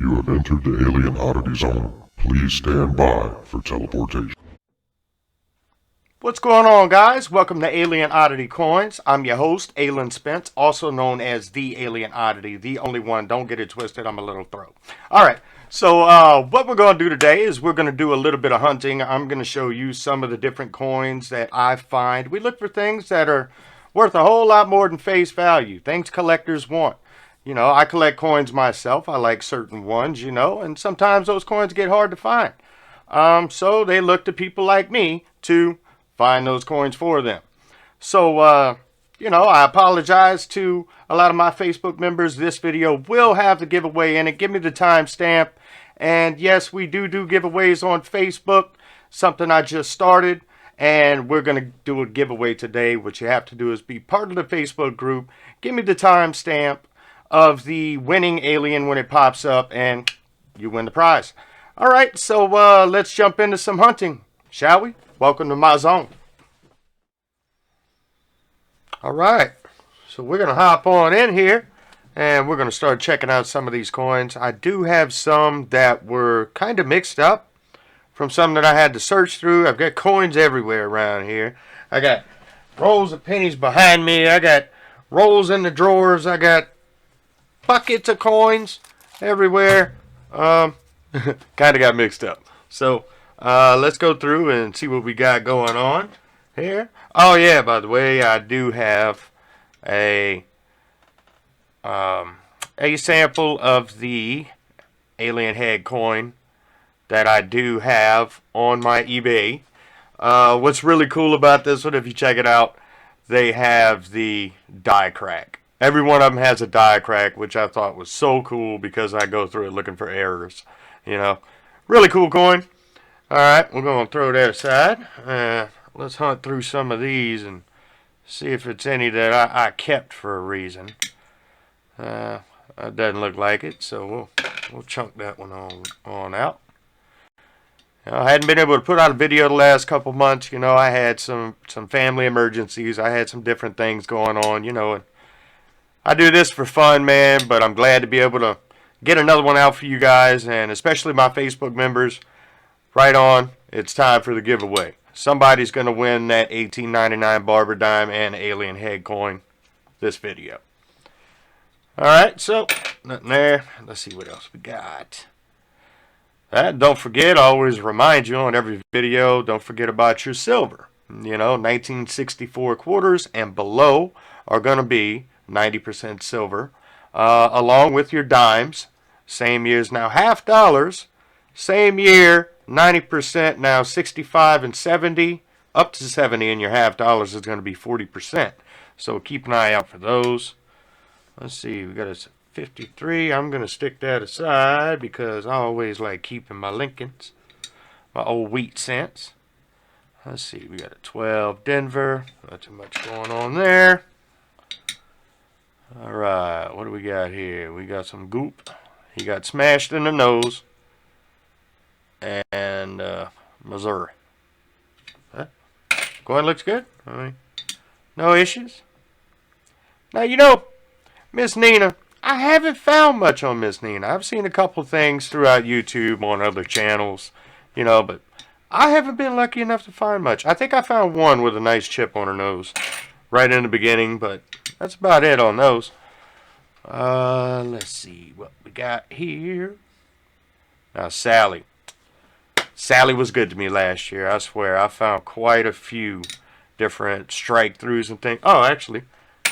You have entered the alien oddity zone. Please stand by for teleportation. What's going on, guys? Welcome to Alien Oddity Coins. I'm your host, Alan Spence, also known as the Alien Oddity, the only one. Don't get it twisted. I'm a little throw. All right. So what we're going to do today is we're going to do a little bit of hunting. I'm going to show you some of the different coins that I find. We look for things that are worth a whole lot more than face value, things collectors want. You know, I collect coins myself. I like certain ones, you know, and sometimes those coins get hard to find. So they look to people like me to find those coins for them. So, you know, I apologize to a lot of my Facebook members. This video will have the giveaway in it. Give me the timestamp. And yes, we do giveaways on Facebook, something I just started. And we're going to do a giveaway today. What you have to do is be part of the Facebook group. Give me the timestamp of the winning alien when it pops up, and you win the prize. All right, so let's jump into some hunting, shall we? Welcome to my zone. All right, so we're going to hop on in here, and we're going to start checking out some of these coins. I do have some that were kind of mixed up from some that I had to search through. I've got coins everywhere around here. I got rolls of pennies behind me. I got rolls in the drawers. I got buckets of coins everywhere. Kind of got mixed up. So let's go through and see what we got going on here. Oh yeah, by the way, I do have a sample of the alien head coin that I do have on my eBay. What's really cool about this one, if you check it out, they have the die crack. Every one of them has a die crack, which I thought was so cool because I go through it looking for errors. You know, really cool coin. All right, we're going to throw that aside. Let's hunt through some of these and see if it's any that I kept for a reason. That doesn't look like it, so we'll chunk that one on out. I hadn't been able to put out a video the last couple months. You know, I had some family emergencies. I had some different things going on, you know, and I do this for fun, man, but I'm glad to be able to get another one out for you guys, and especially my Facebook members. Right on, it's time for the giveaway. Somebody's going to win that $18.99 barber dime and alien head coin this video. Alright, so, nothing there. Let's see what else we got. Don't forget, I always remind you on every video, don't forget about your silver. You know, 1964 quarters and below are going to be 90% silver, along with your dimes. Same years now, half dollars. Same year, 90%. Now 65 and 70, up to 70, and your half dollars is going to be 40%. So keep an eye out for those. Let's see, we got a 53. I'm going to stick that aside because I always like keeping my Lincolns, my old wheat cents. Let's see, we got a 12 Denver. Not too much going on there. Alright, what do we got here? We got some goop. He got smashed in the nose. And Missouri. Coin looks good. I mean, no issues. Now, you know, Miss Nina, I haven't found much on Miss Nina. I've seen a couple things throughout YouTube on other channels, you know, but I haven't been lucky enough to find much. I think I found one with a nice chip on her nose right in the beginning, but that's about it on those. Let's see what we got here. Now, Sally. Sally was good to me last year. I swear, I found quite a few different strike throughs and things. Oh, actually,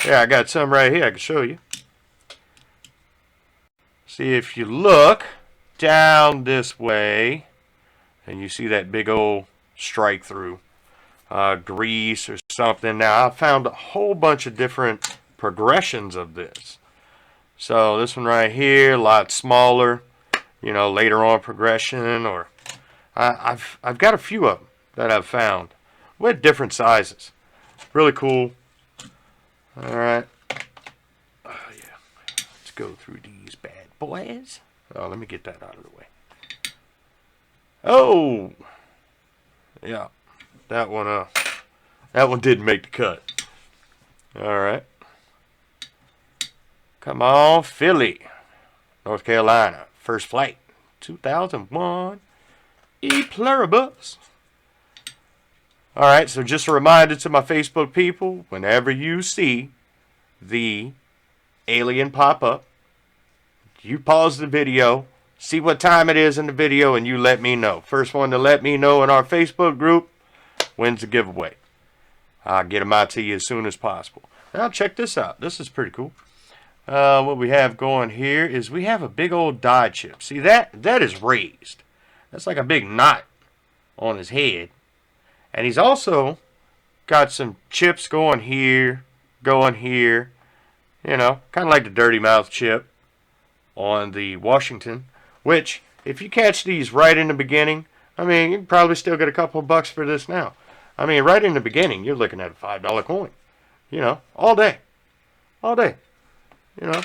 yeah, I got some right here I can show you. See, if you look down this way, and you see that big old strike through, grease or something. Now, I found a whole bunch of different progressions of this. So this one right here, a lot smaller, you know, later on progression, or I've got a few of them that I've found with different sizes. Really cool. All right. Oh yeah. Let's go through these bad boys. Oh, let me get that out of the way. Oh, yeah, that one didn't make the cut. All right. Come on, Philly, North Carolina. First Flight 2001 E Pluribus. Alright, so just a reminder to my Facebook people, whenever you see the alien pop up, you pause the video, see what time it is in the video, and you let me know. First one to let me know in our Facebook group wins the giveaway. I'll get them out to you as soon as possible. Now check this out. This is pretty cool. What we have going here is we have a big old die chip. See, that is raised. That's like a big knot on his head. And he's also got some chips going here, you know, kind of like the Dirty Mouth chip on the Washington, which, if you catch these right in the beginning, I mean, you can probably still get a couple of bucks for this now. I mean, right in the beginning, you're looking at a $5 coin, you know, all day, you know.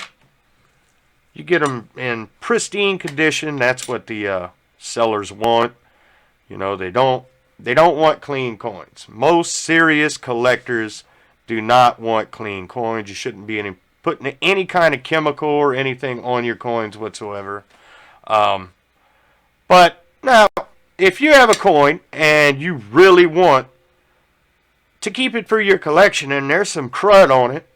You get them in pristine condition. That's what the sellers want. You know, they don't want clean coins. Most serious collectors do not want clean coins. You shouldn't be putting any kind of chemical or anything on your coins whatsoever. But now, if you have a coin and you really want to keep it for your collection and there's some crud on it,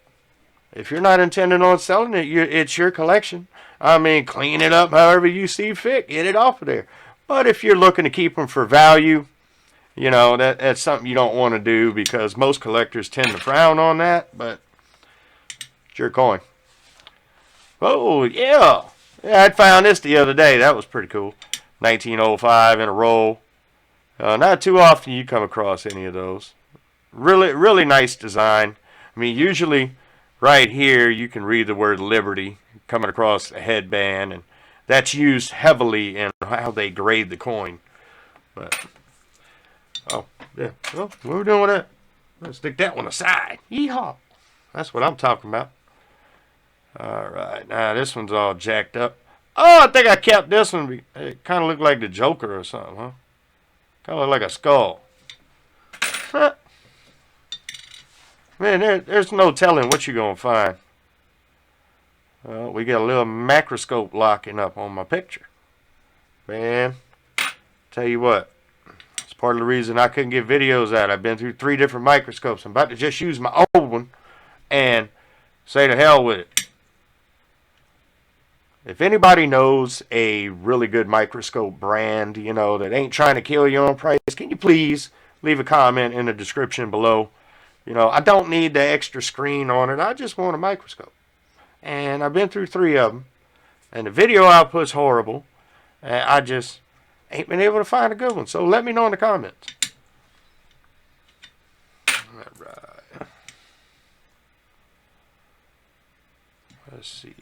if you're not intending on selling it, it's your collection. I mean, clean it up however you see fit. Get it off of there. But if you're looking to keep them for value, you know, that's something you don't want to do because most collectors tend to frown on that. But it's your coin. Oh, yeah. Yeah, I found this the other day. That was pretty cool. 1905 in a roll. Not too often you come across any of those. Really, really nice design. I mean, usually right here you can read the word Liberty coming across a headband, and that's used heavily in how they grade the coin. But, oh, yeah. Well, what are we doing with that? Let's stick that one aside. Yeehaw. That's what I'm talking about. Alright, now this one's all jacked up. Oh, I think I kept this one. It kind of looked like the Joker or something, huh? Kind of looked like a skull. Huh. Man, there's no telling what you're going to find. We got a little macroscope locking up on my picture. Man, tell you what. It's part of the reason I couldn't get videos out. I've been through 3 different microscopes. I'm about to just use my old one and say to hell with it. If anybody knows a really good microscope brand, you know, that ain't trying to kill you on price, can you please leave a comment in the description below? You know, I don't need the extra screen on it. I just want a microscope. And I've been through 3 of them. And the video output's horrible. And I just ain't been able to find a good one. So let me know in the comments. Alright. Let's see.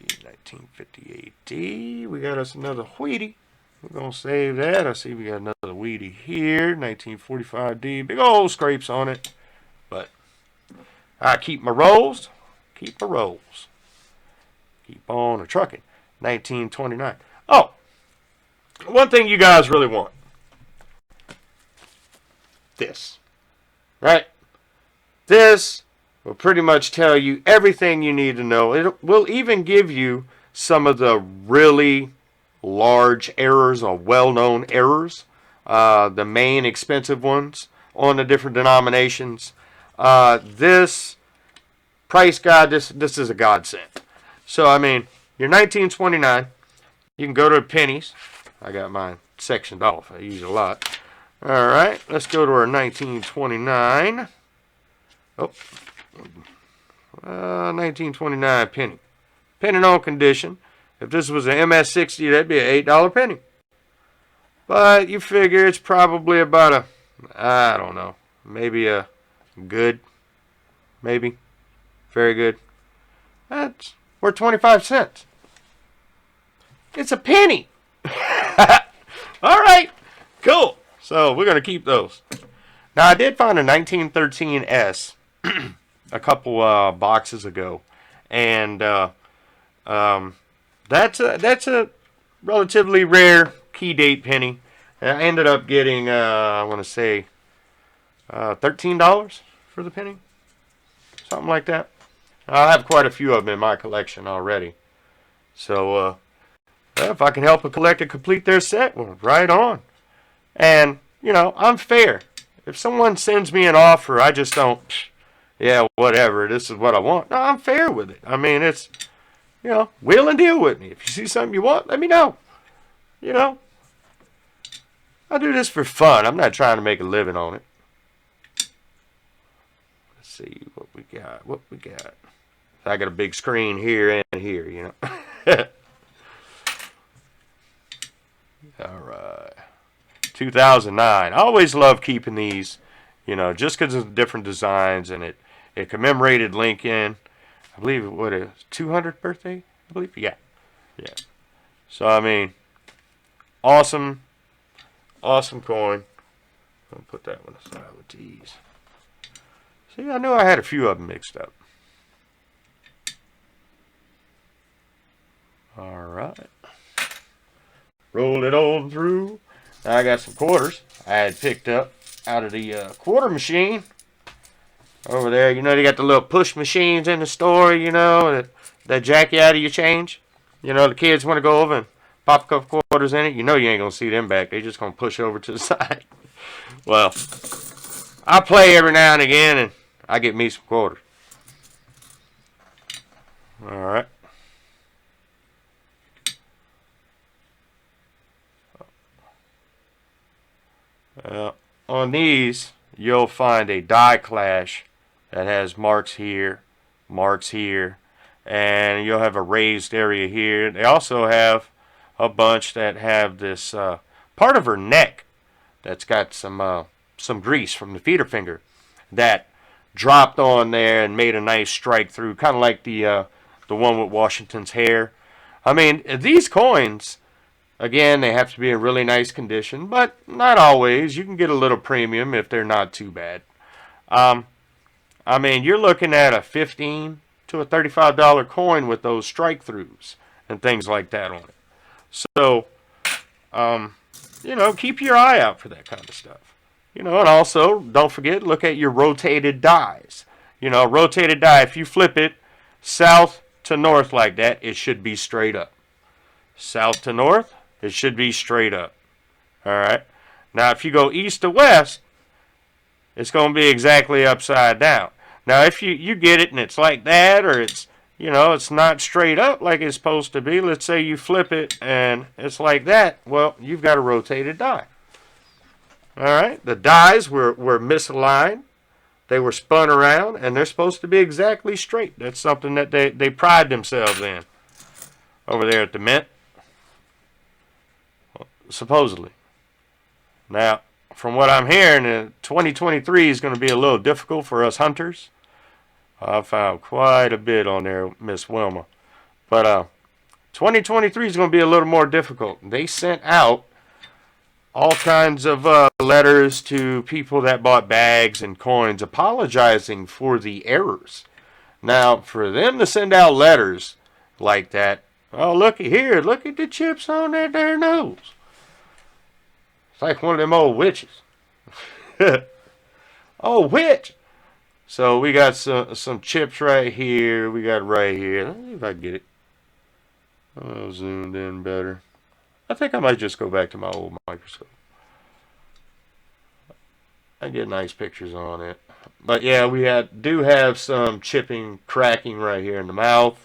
1958D. We got us another Wheatie. We're going to save that. I see we got another Wheatie here. 1945D. Big old scrapes on it. But I keep my rolls. Keep my rolls. Keep on trucking. 1929. Oh, one thing you guys really want. This. Right? This will pretty much tell you everything you need to know. It will even give you some of the really large errors or well-known errors. The main expensive ones on the different denominations. This price guide, this is a godsend. So, I mean, your 1929, you can go to pennies. I got mine sectioned off. I use a lot. Alright, let's go to our 1929. Oh, 1929 penny. Depending on condition. If this was an MS-60, that'd be an $8 penny. But you figure it's probably about a, I don't know, maybe a good, maybe, very good. That's worth 25 cents. It's a penny. Alright, cool. So we're going to keep those. Now I did find a 1913S a couple boxes ago. And that's a relatively rare key date penny. And I ended up getting, I want to say, $13 for the penny. Something like that. I have quite a few of them in my collection already. So, Well, if I can help a collector complete their set, well, right on. And, you know, I'm fair. If someone sends me an offer, I just don't, yeah, whatever, this is what I want. No, I'm fair with it. I mean, it's, you know, wheel and deal with me. If you see something you want, let me know. You know, I do this for fun. I'm not trying to make a living on it. Let's see what we got. What we got. I got a big screen here and here, you know. All right. 2009. I always love keeping these, you know, just because of the different designs, and it commemorated Lincoln. I believe what is 200th birthday? I believe, yeah. So I mean, awesome coin. I'll put that one aside with these. See, I knew I had a few of them mixed up. All right. Roll it on through. Now I got some quarters I had picked up out of the quarter machine over there. You know, they got the little push machines in the store, you know, that jack you out of your change. You know, the kids want to go over and pop a couple quarters in it. You know you ain't going to see them back. They just going to push over to the side. Well, I play every now and again, and I get me some quarters. All right. On these, you'll find a die clash that has marks here, and you'll have a raised area here. They also have a bunch that have this part of her neck that's got some grease from the feeder finger that dropped on there and made a nice strike through, kind of like the one with Washington's hair. I mean, these coins, again, they have to be in really nice condition, but not always. You can get a little premium if they're not too bad. I mean, you're looking at a $15 to a $35 coin with those strike throughs and things like that on it. So, you know, keep your eye out for that kind of stuff. You know, and also, don't forget, look at your rotated dies. You know, rotated die, if you flip it south to north like that, it should be straight up. South to north, it should be straight up. All right. Now, if you go east to west, it's going to be exactly upside down. Now, if you get it and it's like that, or it's, you know, it's not straight up like it's supposed to be, let's say you flip it and it's like that, well, you've got a rotated die. All right. The dies were misaligned. They were spun around, and they're supposed to be exactly straight. That's something that they pride themselves in over there at the Mint. Supposedly. Now, from what I'm hearing, 2023 is going to be a little difficult for us hunters. I found quite a bit on there, Miss Wilma. But 2023 is going to be a little more difficult. They sent out all kinds of letters to people that bought bags and coins apologizing for the errors. Now, for them to send out letters like that, oh, looky here, look at the chips on that there nose. It's like one of them old witches. Oh, witch! So we got some chips right here. We got right here. Let's see if I can get it. Oh, zoomed in better. I think I might just go back to my old microscope. I get nice pictures on it. But yeah, we do have some chipping, cracking right here in the mouth.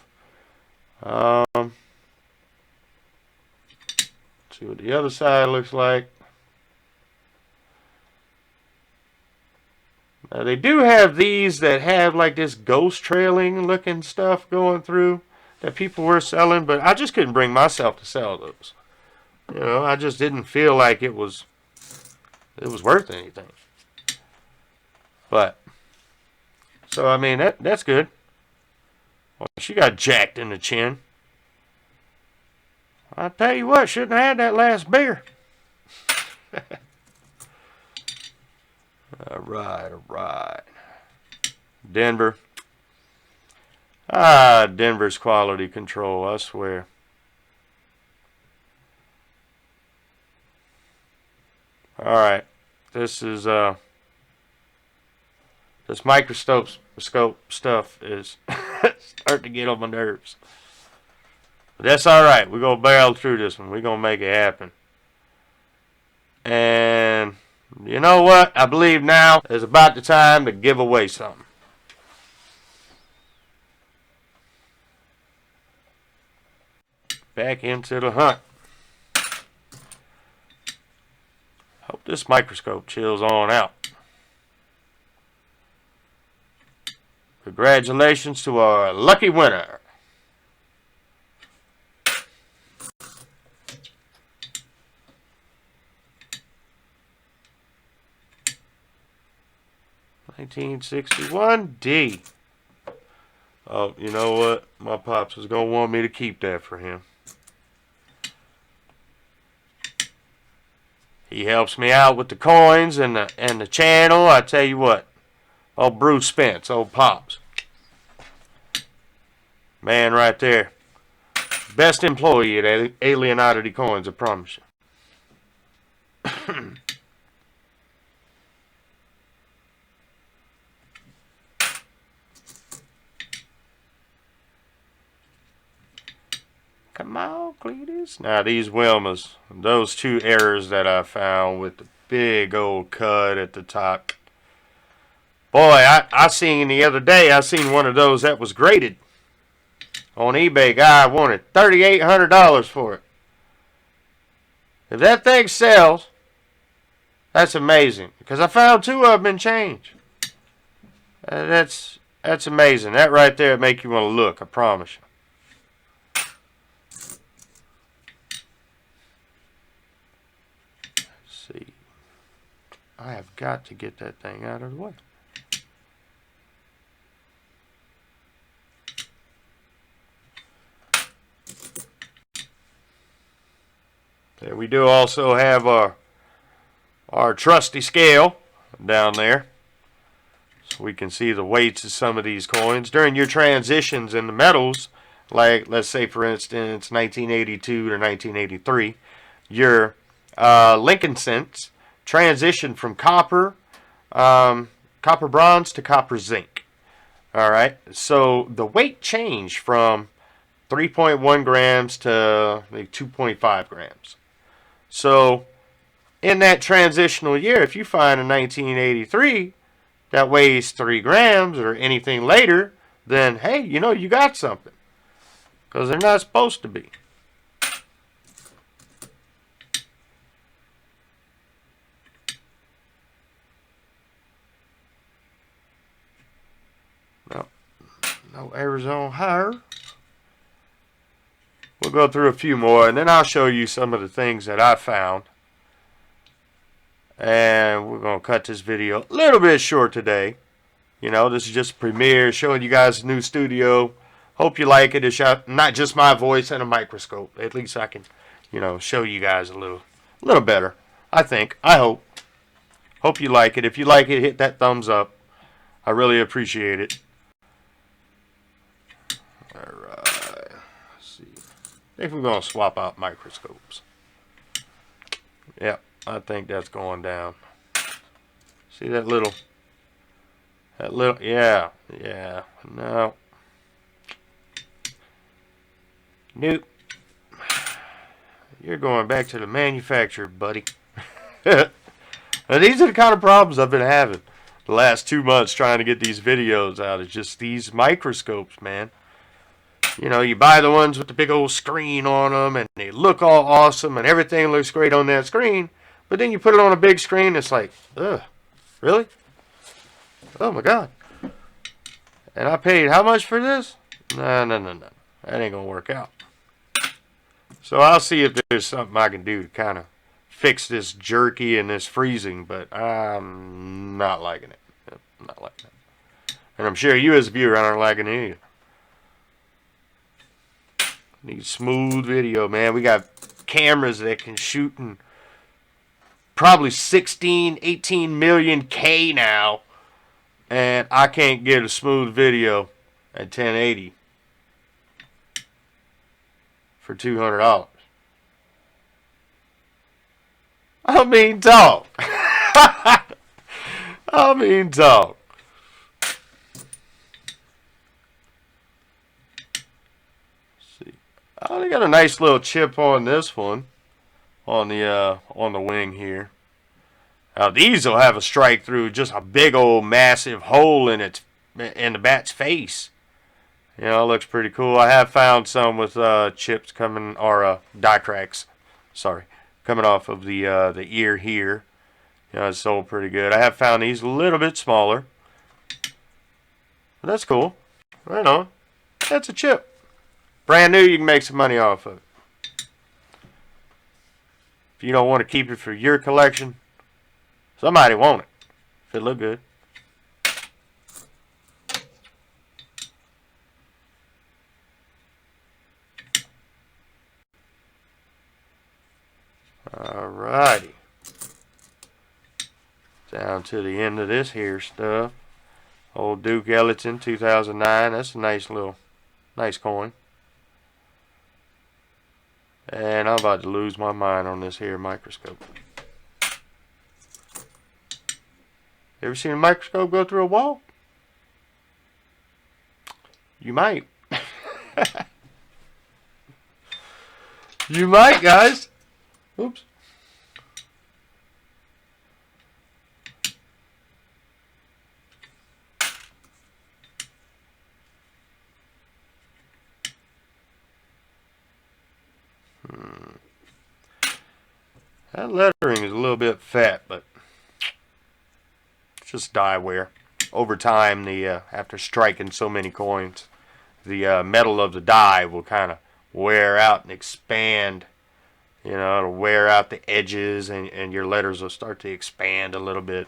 See what the other side looks like. Now they do have these that have like this ghost trailing looking stuff going through that people were selling, but I just couldn't bring myself to sell those. You know, I just didn't feel like it was worth anything. But so I mean that's good. Well, she got jacked in the chin. I tell you what, shouldn't have had that last beer. All right. Denver. Denver's quality control, I swear. All right. This is this microscope stuff is starting to get on my nerves. But that's alright. We're going to barrel through this one. We're going to make it happen. And you know what? I believe now is about the time to give away something. Back into the hunt. Hope this microscope chills on out. Congratulations to our lucky winner. $1961D. Oh, you know what? My pops was gonna want me to keep that for him. He helps me out with the coins and the channel. I tell you what, old Bruce Spence, old Pops, man, right there, best employee at Alien Oddity Coins, I promise you. Come on, Cletus. Now these Wilmas, those two errors that I found with the big old cut at the top. Boy, I seen the other day, I seen one of those that was graded on eBay. Guy wanted $3,800 for it. If that thing sells, that's amazing. Because I found two of them in change. That's amazing. That right there make you want to look, I promise you. See, I have got to get that thing out of the way. There we do also have our trusty scale down there, so we can see the weights of some of these coins during your transitions in the metals. Like, let's say for instance 1982 to 1983, your Lincoln cents transition from copper bronze to copper zinc. Alright, so the weight changed from 3.1 grams to maybe 2.5 grams. So in that transitional year, if you find a 1983 that weighs 3 grams or anything later, then hey, you know you got something, because they're not supposed to be. No errors on her. We'll go through a few more, and then I'll show you some of the things that I found. And we're going to cut this video a little bit short today. You know, this is just a premiere, showing you guys a new studio. Hope you like it. It's not just my voice and a microscope. At least I can, you know, show you guys a little better. I think. I hope. Hope you like it. If you like it, hit that thumbs up. I really appreciate it. Alright. Let's see. I think we're going to swap out microscopes. Yep, I think that's going down. See that little, yeah, no. Nope. You're going back to the manufacturer, buddy. Now, these are the kind of problems I've been having the last 2 months trying to get these videos out. It's just these microscopes, man. You know, you buy the ones with the big old screen on them, and they look all awesome, and everything looks great on that screen. But then you put it on a big screen, it's like, ugh, really? Oh my God. And I paid how much for this? No. That ain't gonna work out. So I'll see if there's something I can do to kind of fix this jerky and this freezing, but I'm not liking it. I'm not liking it. And I'm sure you as a viewer aren't liking it either. Need smooth video, man. We got cameras that can shoot in probably 16, 18 million K now, and I can't get a smooth video at 1080 for $200. I mean, talk. I mean, talk. Oh, they got a nice little chip on this one, on the wing here. Now these will have a strike through, just a big old massive hole in the bat's face. You know, it looks pretty cool. I have found some with chips coming, or die cracks, sorry, coming off of the ear here. You know, it's sold pretty good. I have found these a little bit smaller. But that's cool. Right on. That's a chip. Brand new, you can make some money off of it. If you don't want to keep it for your collection, somebody want it. If it look good. Alrighty. Down to the end of this here stuff. Old Duke Ellington 2009. That's a nice coin. And I'm about to lose my mind on this here microscope. Ever seen a microscope go through a wall? You might. You might, guys. Oops. That lettering is a little bit fat, but it's just die wear. Over time, after striking so many coins, the metal of the die will kind of wear out and expand. You know, it'll wear out the edges, and your letters will start to expand a little bit.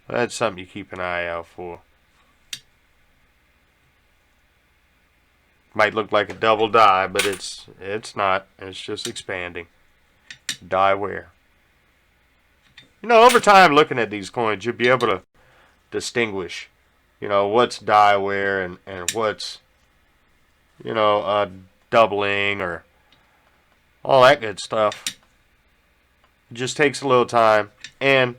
That's something you keep an eye out for. Might look like a double die, but it's not. It's just expanding. Die wear. You know, over time, looking at these coins, you'll be able to distinguish, you know, what's die wear and what's, you know, doubling or all that good stuff. It just takes a little time. And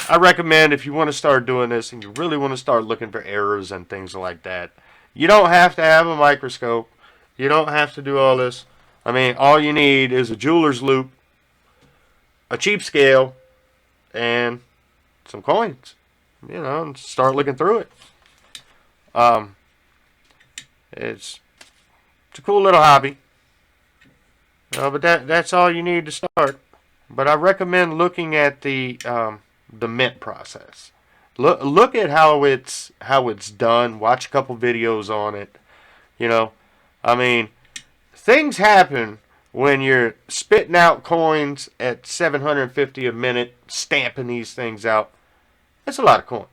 I recommend, if you want to start doing this and you really want to start looking for errors and things like that, you don't have to have a microscope. You don't have to do all this. I mean, all you need is a jeweler's loupe, a cheap scale, and some coins. You know, and start looking through it. It's a cool little hobby. But that's all you need to start. But I recommend looking at the mint process. Look at how it's done. Watch a couple videos on it. You know, I mean, things happen when you're spitting out coins at 750 a minute, stamping these things out. That's a lot of coins.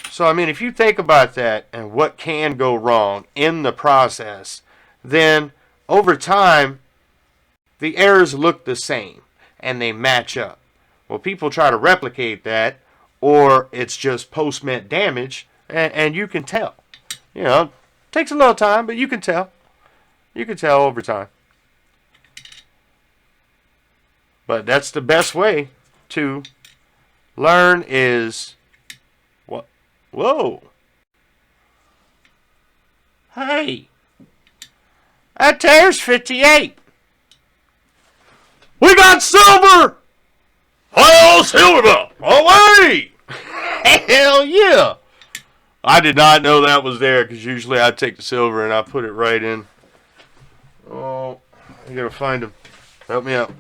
So I mean, if you think about that and what can go wrong in the process, then over time, the errors look the same and they match up. Well, people try to replicate that, or it's just post-mint damage, and you can tell. You know, it takes a little time, but you can tell. You can tell over time. But that's the best way to learn is what? Whoa. Hey. That tear's 58. We got silver! Oh, silver! Away! Hell yeah! I did not know that was there, because usually I take the silver and I put it right in. Oh, I gotta find him. Help me out.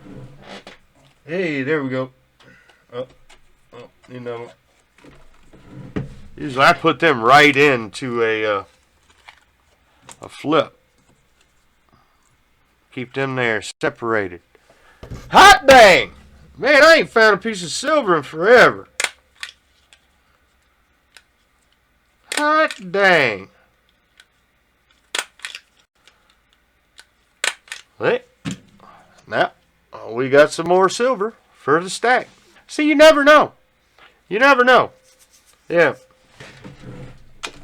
Hey, there we go. Oh, you know. Usually I put them right into a flip. Keep them there separated. Hot dang! Man, I ain't found a piece of silver in forever. Hot dang. Hey, now we got some more silver for the stack. See, you never know. You never know. Yeah.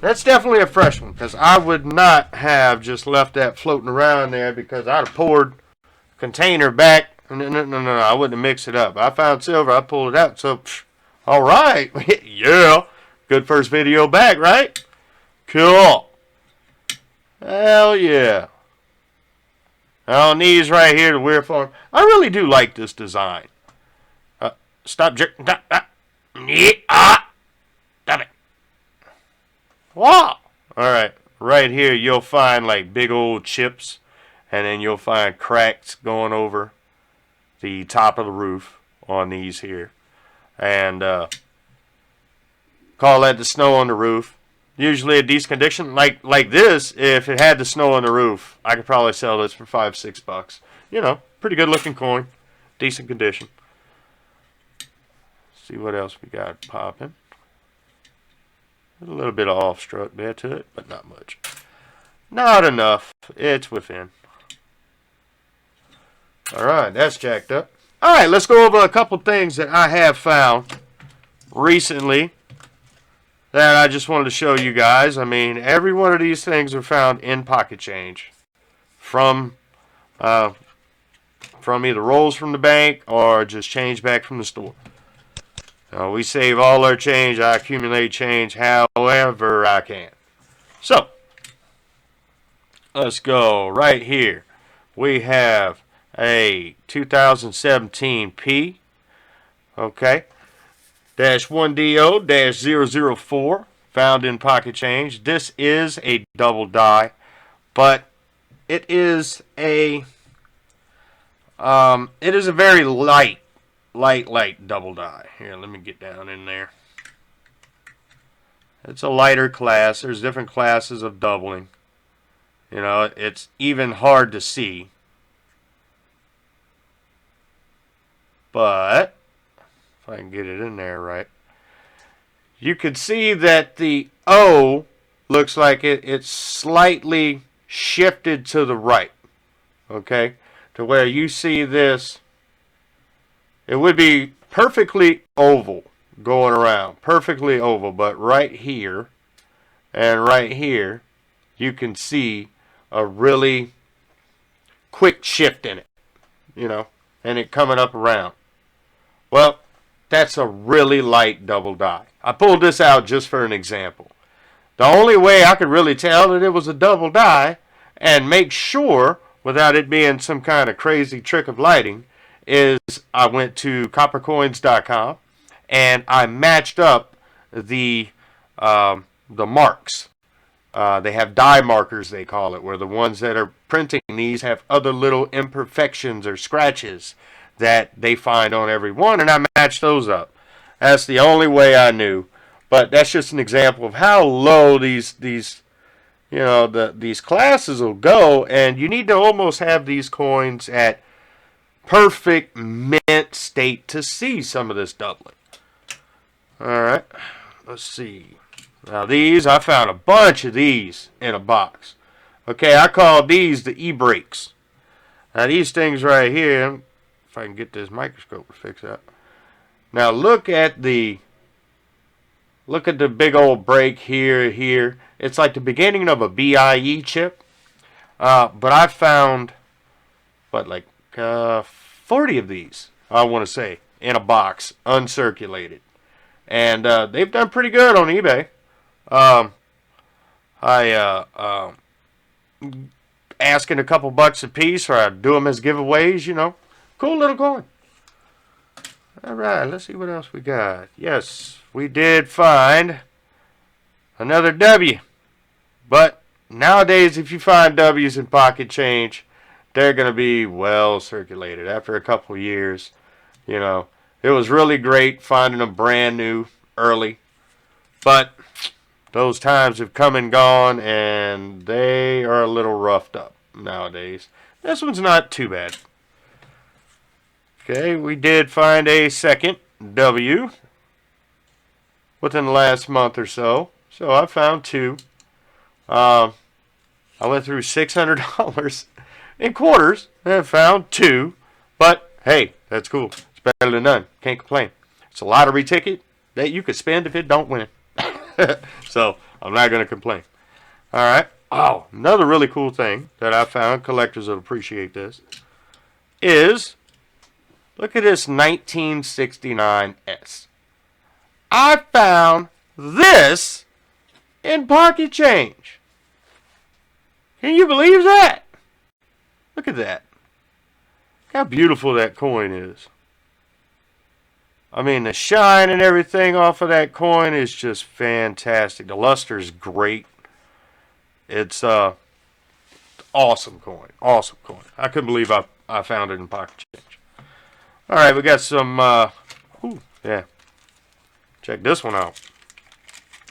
That's definitely a fresh one, because I would not have just left that floating around there, because I'd have poured a container back. No, I wouldn't have mixed it up. I found silver, I pulled it out, so, all right. Yeah. Good first video back, right? Cool. Hell yeah. On these right here, the weird form. I really do like this design. Stop jerking. Stop it. Wow. Alright. Right here, you'll find like big old chips. And then you'll find cracks going over the top of the roof on these here. And call that the snow on the roof. Usually a decent condition. Like this, if it had the snow on the roof, I could probably sell this for $5-6. You know, pretty good looking coin. Decent condition. See what else we got popping. A little bit of off-struck there to it, but not much. Not enough. It's within. Alright, that's jacked up. Alright, let's go over a couple things that I have found recently that I just wanted to show you guys. I mean, every one of these things are found in pocket change. From either rolls from the bank or just change back from the store. We save all our change. I accumulate change however I can. So, let's go right here. We have a 2017 P. Okay. -1DO-004 found in pocket change. This is a double die, but it is a very light double die. Here, let me get down in there. It's a lighter class. There's different classes of doubling. You know, it's even hard to see. But if I can get it in there right, you can see that the O looks like it's slightly shifted to the right. Okay? To where you see this, it would be perfectly oval going around. Perfectly oval. But right here and right here, you can see a really quick shift in it. You know, and it coming up around. Well, that's a really light double die. I pulled this out just for an example. The only way I could really tell that it was a double die and make sure without it being some kind of crazy trick of lighting is I went to coppercoins.com and I matched up the marks. They have die markers, they call it, where the ones that are printing these have other little imperfections or scratches that they find on every one, and I matched those up. That's the only way I knew. But that's just an example of how low these classes will go, and you need to almost have these coins at perfect mint state to see some of this doubling. Alright, let's see. Now these, I found a bunch of these in a box. Okay, I call these the e-brakes. Now these things right here, if I can get this microscope to fix that. Now look at the big old break here. It's like the beginning of a BIE chip. But I found, 40 of these, I want to say, in a box, uncirculated. And they've done pretty good on eBay. Asking a couple bucks a piece, or I do them as giveaways, you know. Cool little coin. Alright, let's see what else we got. Yes, we did find another W. But nowadays, if you find W's in pocket change, they're going to be well circulated. After a couple years, you know, it was really great finding them brand new early. But those times have come and gone, and they are a little roughed up nowadays. This one's not too bad. Okay, we did find a second W within the last month or so. So I found two. I went through $600 in quarters and found two. But hey, that's cool. It's better than none. Can't complain. It's a lottery ticket that you could spend if it don't win. So I'm not going to complain. Alright. Oh, another really cool thing that I found, collectors will appreciate this, is look at this 1969S. I found this in pocket change. Can you believe that? Look at that. How beautiful that coin is. I mean, the shine and everything off of that coin is just fantastic. The luster is great. It's awesome coin. Awesome coin. I couldn't believe I found it in Pocket Change. Alright, we got some, yeah. Check this one out.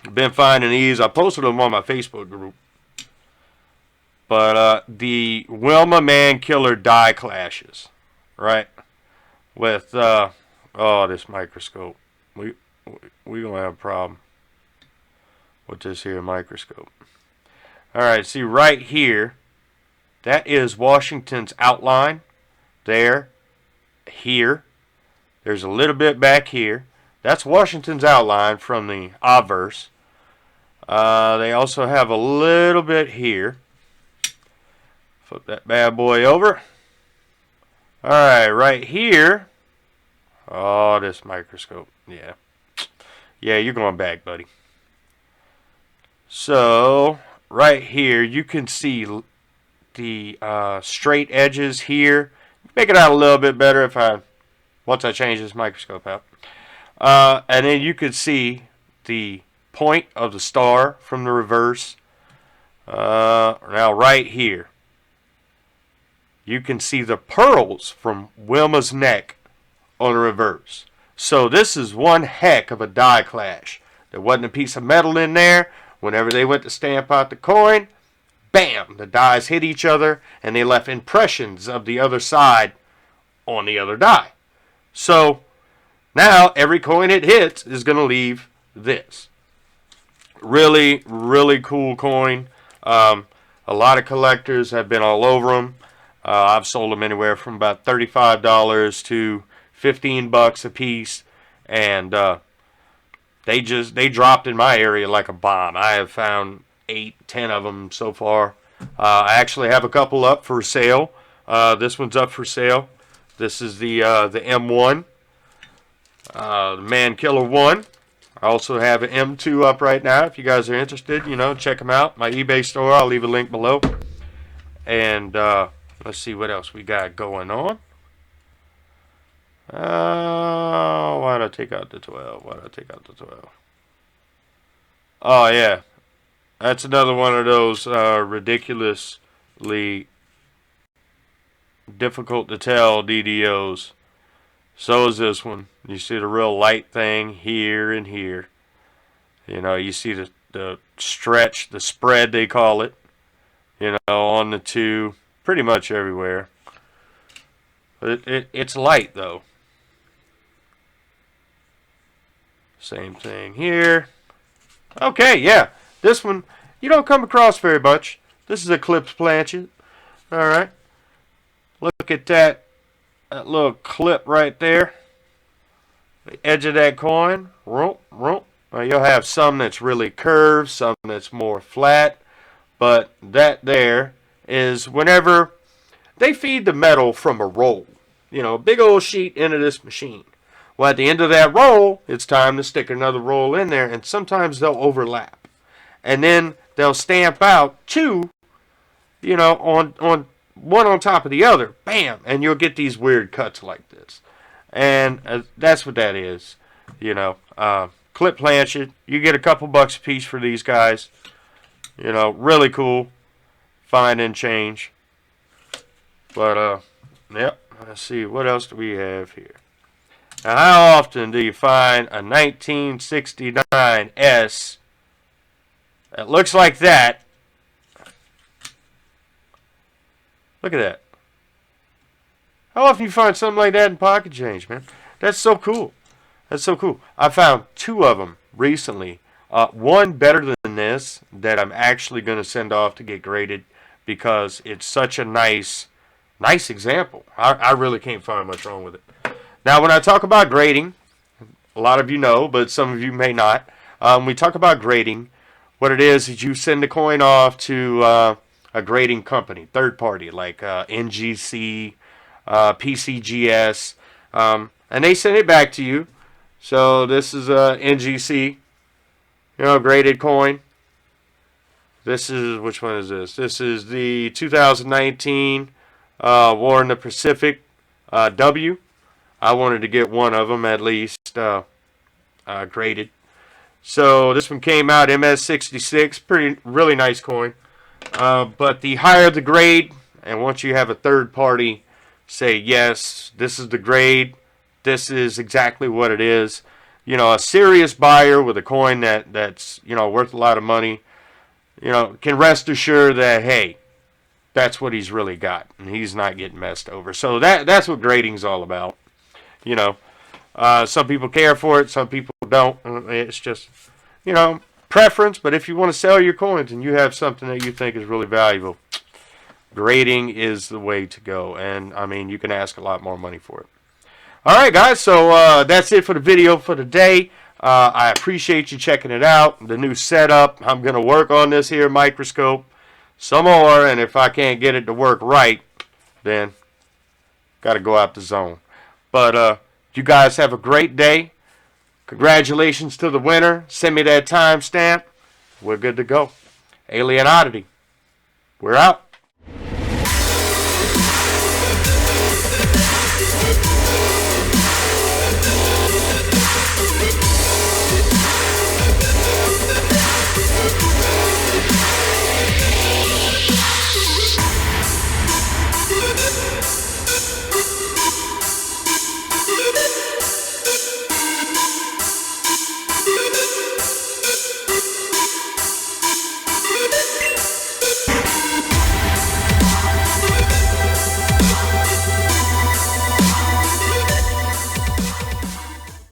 I've been finding these. I posted them on my Facebook group. But the Wilma Man Killer die clashes, right? With this microscope. We gonna have a problem with this here microscope. All right, see right here, that is Washington's outline. There, here. There's a little bit back here. That's Washington's outline from the obverse. They also have a little bit here. Flip that bad boy over. Alright, right here. Oh, this microscope. Yeah. Yeah, you're going back, buddy. So, right here, you can see the straight edges here. Make it out a little bit better once I change this microscope out. And then you can see the point of the star from the reverse. Now, right here. You can see the pearls from Wilma's neck on the reverse. So this is one heck of a die clash. There wasn't a piece of metal in there. Whenever they went to stamp out the coin, bam, the dies hit each other and they left impressions of the other side on the other die. So now every coin it hits is going to leave this. Really, really cool coin. A lot of collectors have been all over them. I've sold them anywhere from about $35 to $15 a piece, and they dropped in my area like a bomb. I have found 8, 10 of them so far. I actually have a couple up for sale. This one's up for sale. This is the M1, the Man Killer 1. I also have an M2 up right now. If you guys are interested, check them out. My eBay store, I'll leave a link below. And let's see what else we got going on. Why did I take out the 12? Oh, yeah. That's another one of those ridiculously difficult to tell DDOs. So is this one. You see the real light thing here and here. You see the stretch, the spread they call it. On the two. Pretty much everywhere. But it's light though. Same thing here. Okay, yeah. This one you don't come across very much. This is a clipped planchet. Alright. Look at that little clip right there. The edge of that coin. Now you'll have some that's really curved, some that's more flat. But that there is whenever they feed the metal from a roll, a big old sheet into this machine. Well, at the end of that roll, it's time to stick another roll in there, and sometimes they'll overlap. And then they'll stamp out two, on one on top of the other. Bam! And you'll get these weird cuts like this. And that's what that is. Clip planchet. You get a couple bucks a piece for these guys. Really cool. Find and change. But, yep. Let's see. What else do we have here? Now, how often do you find a 1969 S that looks like that? Look at that. How often do you find something like that in Pocket Change, man? That's so cool. That's so cool. I found 2 of them recently. One better than this that I'm actually going to send off to get graded because it's such a nice example. I really can't find much wrong with it. Now, when I talk about grading, a lot of you know, but some of you may not. We talk about grading. What it is you send the coin off to a grading company, third party, like NGC, PCGS, and they send it back to you. So this is a NGC, graded coin. This is, which one is this? This is the 2019 War in the Pacific W. I wanted to get one of them at least graded. So this one came out MS66, really nice coin. But the higher the grade, and once you have a third party say yes, this is the grade, this is exactly what it is. You know, a serious buyer with a coin that's worth a lot of money, can rest assured that, hey, that's what he's really got, and he's not getting messed over. So that's what grading's all about. Some people care for it, some people don't. It's just, preference. But if you want to sell your coins and you have something that you think is really valuable, grading is the way to go. And, I mean, you can ask a lot more money for it. All right, guys, so that's it for the video for today. I appreciate you checking it out. The new setup, I'm going to work on this here microscope some more, and if I can't get it to work right, then got to go out the zone. But you guys have a great day. Congratulations to the winner. Send me that timestamp. We're good to go. Alien Oddity. We're out.